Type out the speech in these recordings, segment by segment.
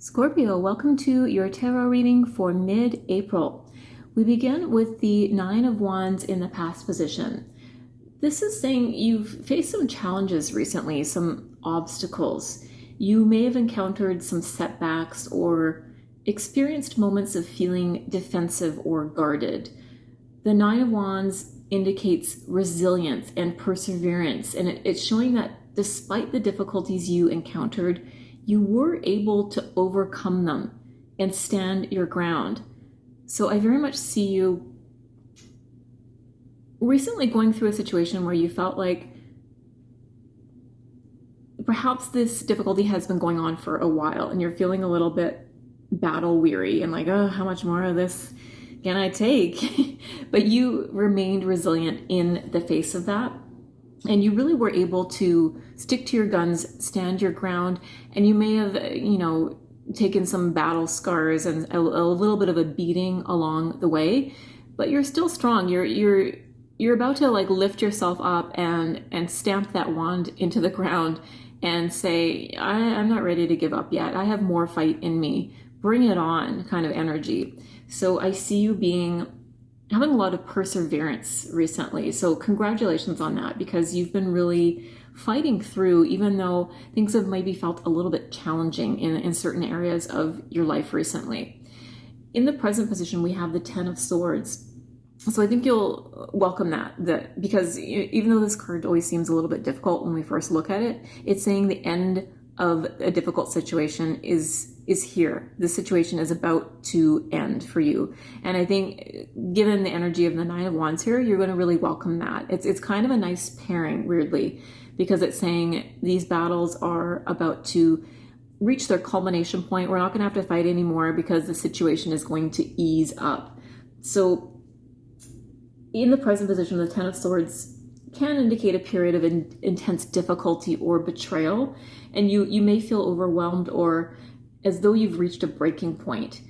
Scorpio, welcome to your tarot reading for mid-April. We begin with the Nine of Wands in the past position. This is saying you've faced some challenges recently, some obstacles. You may have encountered some setbacks or experienced moments of feeling defensive or guarded. The Nine of Wands indicates resilience and perseverance, and it's showing that despite the difficulties you encountered, you were able to overcome them and stand your ground. So I very much see you recently going through a situation where you felt like perhaps this difficulty has been going on for a while and you're feeling a little bit battle weary and like, oh, how much more of this can I take? But you remained resilient in the face of that. And you really were able to stick to your guns, stand your ground, and you may have, taken some battle scars and a little bit of a beating along the way, but you're still strong. You're about to like lift yourself up and stamp that wand into the ground and say, I'm not ready to give up yet. I have more fight in me. Bring it on, kind of energy. So I see you having a lot of perseverance recently. So congratulations on that, because you've been really fighting through, even though things have maybe felt a little bit challenging in certain areas of your life recently. In the present position, we have the Ten of Swords. So I think you'll welcome that because even though this card always seems a little bit difficult when we first look at it, it's saying the end of a difficult situation is here. The situation is about to end for you. And I think given the energy of the Nine of Wands here, you're going to really welcome that. It's kind of a nice pairing, weirdly, because it's saying these battles are about to reach their culmination point. We're not going to have to fight anymore because the situation is going to ease up. So in the present position, the Ten of Swords can indicate a period of intense difficulty or betrayal, and you may feel overwhelmed or as though you've reached a breaking point.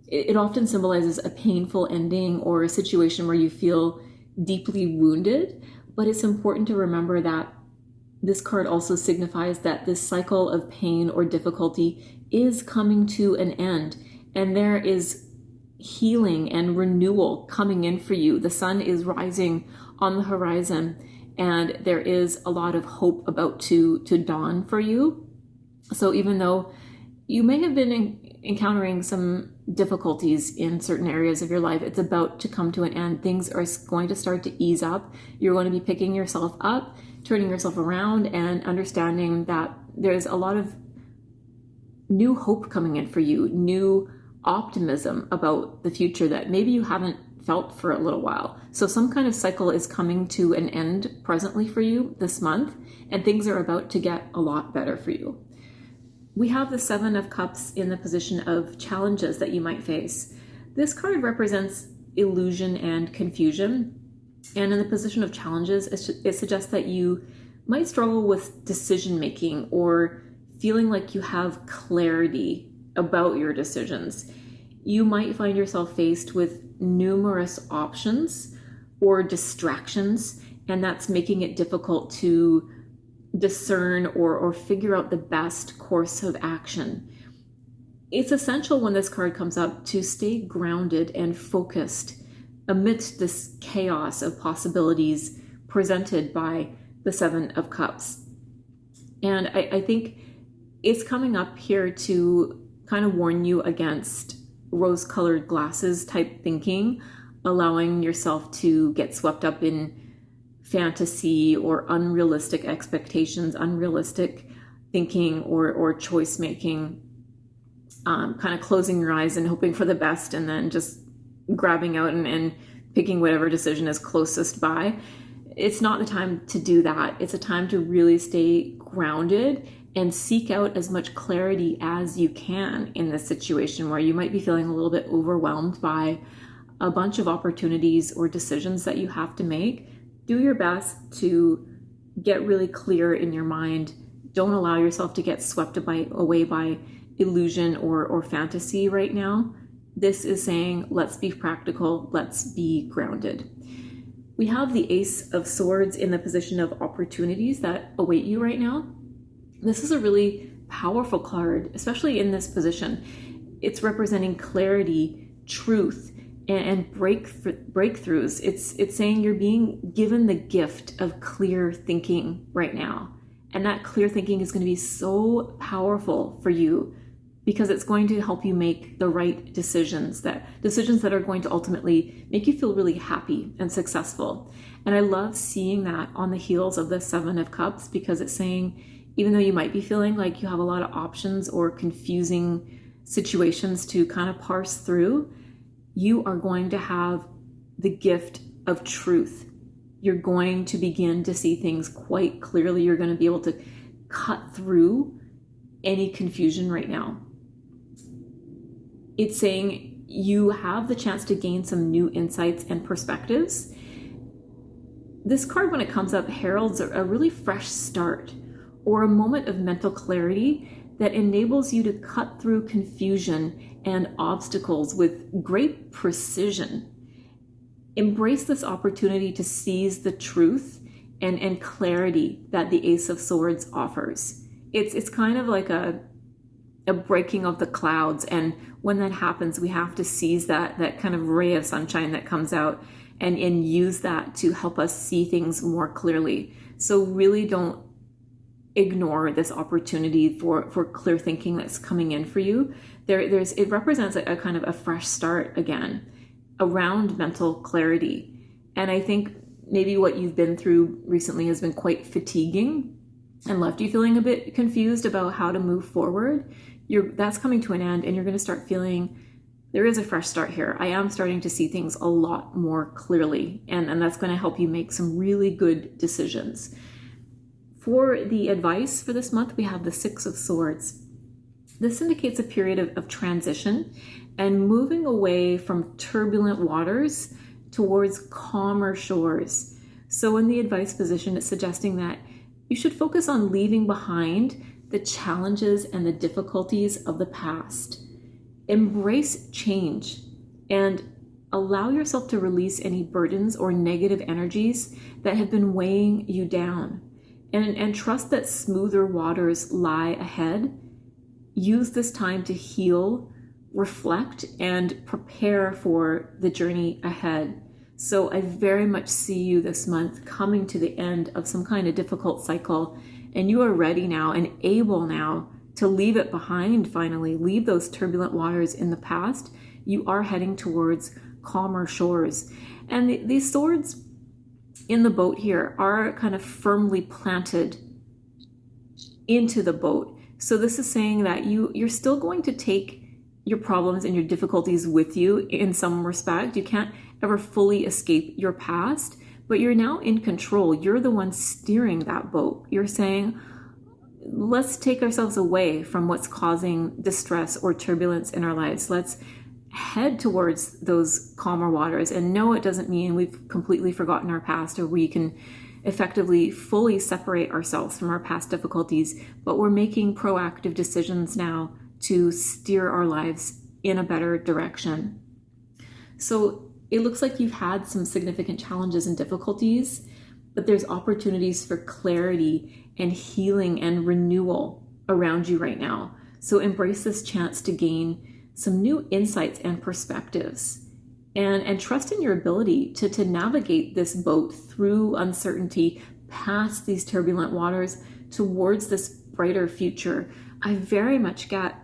It often symbolizes a painful ending or a situation where you feel deeply wounded, but it's important to remember that this card also signifies that this cycle of pain or difficulty is coming to an end, and there is healing and renewal coming in for you. The sun is rising on the horizon, and there is a lot of hope about to dawn for you. So even though you may have been encountering some difficulties in certain areas of your life, it's about to come to an end. Things are going to start to ease up. You're going to be picking yourself up, turning yourself around, and understanding that there's a lot of new hope coming in for you, new optimism about the future that maybe you haven't felt for a little while. So some kind of cycle is coming to an end presently for you this month, and things are about to get a lot better for you. We have the Seven of Cups in the position of challenges that you might face. This card represents illusion and confusion. And in the position of challenges, it suggests that you might struggle with decision making or feeling like you have clarity about your decisions. You might find yourself faced with numerous options or distractions, and that's making it difficult to discern or figure out the best course of action. It's essential when this card comes up to stay grounded and focused amidst this chaos of possibilities presented by the Seven of Cups. And I think it's coming up here to kind of warn you against rose-colored glasses type thinking, allowing yourself to get swept up in fantasy or unrealistic expectations, unrealistic thinking or choice making, kind of closing your eyes and hoping for the best and then just grabbing out and picking whatever decision is closest by. It's not the time to do that. It's a time to really stay grounded and seek out as much clarity as you can in this situation where you might be feeling a little bit overwhelmed by a bunch of opportunities or decisions that you have to make. Do your best to get really clear in your mind. Don't allow yourself to get swept away by illusion or fantasy right now. This is saying, let's be practical, let's be grounded. We have the Ace of Swords in the position of opportunities that await you right now. This is a really powerful card, especially in this position. It's representing clarity, truth, and breakthroughs. It's saying you're being given the gift of clear thinking right now. And that clear thinking is going to be so powerful for you because it's going to help you make the right decisions that are going to ultimately make you feel really happy and successful. And I love seeing that on the heels of the Seven of Cups, because it's saying, even though you might be feeling like you have a lot of options or confusing situations to kind of parse through, you are going to have the gift of truth. You're going to begin to see things quite clearly. You're going to be able to cut through any confusion right now. It's saying you have the chance to gain some new insights and perspectives. This card, when it comes up, heralds a really fresh start or a moment of mental clarity that enables you to cut through confusion and obstacles with great precision. Embrace this opportunity to seize the truth and clarity that the Ace of Swords offers. It's kind of like a breaking of the clouds, and when that happens, we have to seize that kind of ray of sunshine that comes out and use that to help us see things more clearly. So really don't ignore this opportunity for clear thinking that's coming in for you. It represents a kind of a fresh start again around mental clarity. And I think maybe what you've been through recently has been quite fatiguing and left you feeling a bit confused about how to move forward. That's coming to an end, and you're going to start feeling there is a fresh start here. I am starting to see things a lot more clearly, and that's going to help you make some really good decisions. For the advice for this month, we have the Six of Swords. This indicates a period of transition and moving away from turbulent waters towards calmer shores. So in the advice position, it's suggesting that you should focus on leaving behind the challenges and the difficulties of the past. Embrace change and allow yourself to release any burdens or negative energies that have been weighing you down. And trust that smoother waters lie ahead. Use this time to heal, reflect, and prepare for the journey ahead. So I very much see you this month coming to the end of some kind of difficult cycle, and you are ready now and able now to leave it behind finally, leave those turbulent waters in the past. You are heading towards calmer shores. And these swords in the boat here are kind of firmly planted into the boat. So this is saying that you're still going to take your problems and your difficulties with you in some respect. You can't ever fully escape your past, but you're now in control. You're the one steering that boat. You're saying, let's take ourselves away from what's causing distress or turbulence in our lives. Let's head towards those calmer waters. And no, it doesn't mean we've completely forgotten our past or we can effectively fully separate ourselves from our past difficulties, but we're making proactive decisions now to steer our lives in a better direction. So it looks like you've had some significant challenges and difficulties, but there's opportunities for clarity and healing and renewal around you right now. So embrace this chance to gain some new insights and perspectives, and trust in your ability to navigate this boat through uncertainty, past these turbulent waters, towards this brighter future. I very much get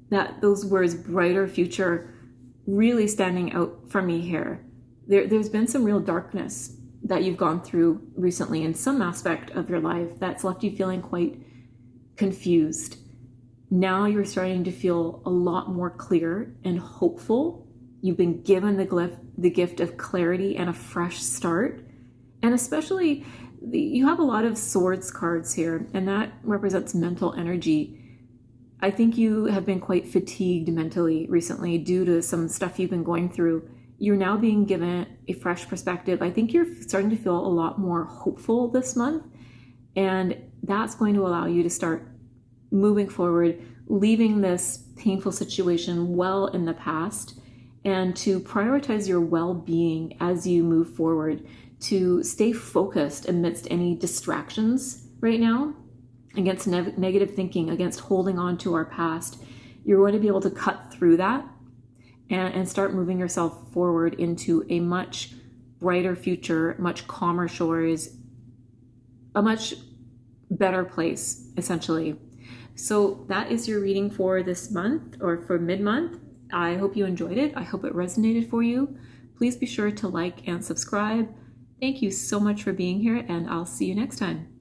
that those words, brighter future, really standing out for me here. There's been some real darkness that you've gone through recently in some aspect of your life that's left you feeling quite confused. Now you're starting to feel a lot more clear and hopeful. You've been given the gift of clarity and a fresh start. And especially, you have a lot of swords cards here, and that represents mental energy. I think you have been quite fatigued mentally recently due to some stuff you've been going through. You're now being given a fresh perspective. I think you're starting to feel a lot more hopeful this month, and that's going to allow you to start moving forward, leaving this painful situation well in the past, and to prioritize your well-being as you move forward, to stay focused amidst any distractions right now. against negative thinking, against holding on to our past. You're going to be able to cut through that and start moving yourself forward into a much brighter future, much calmer shores, a much better place, essentially. So that is your reading for this month, or for mid-month. I hope you enjoyed it. I hope it resonated for you. Please be sure to like and subscribe. Thank you so much for being here, and I'll see you next time.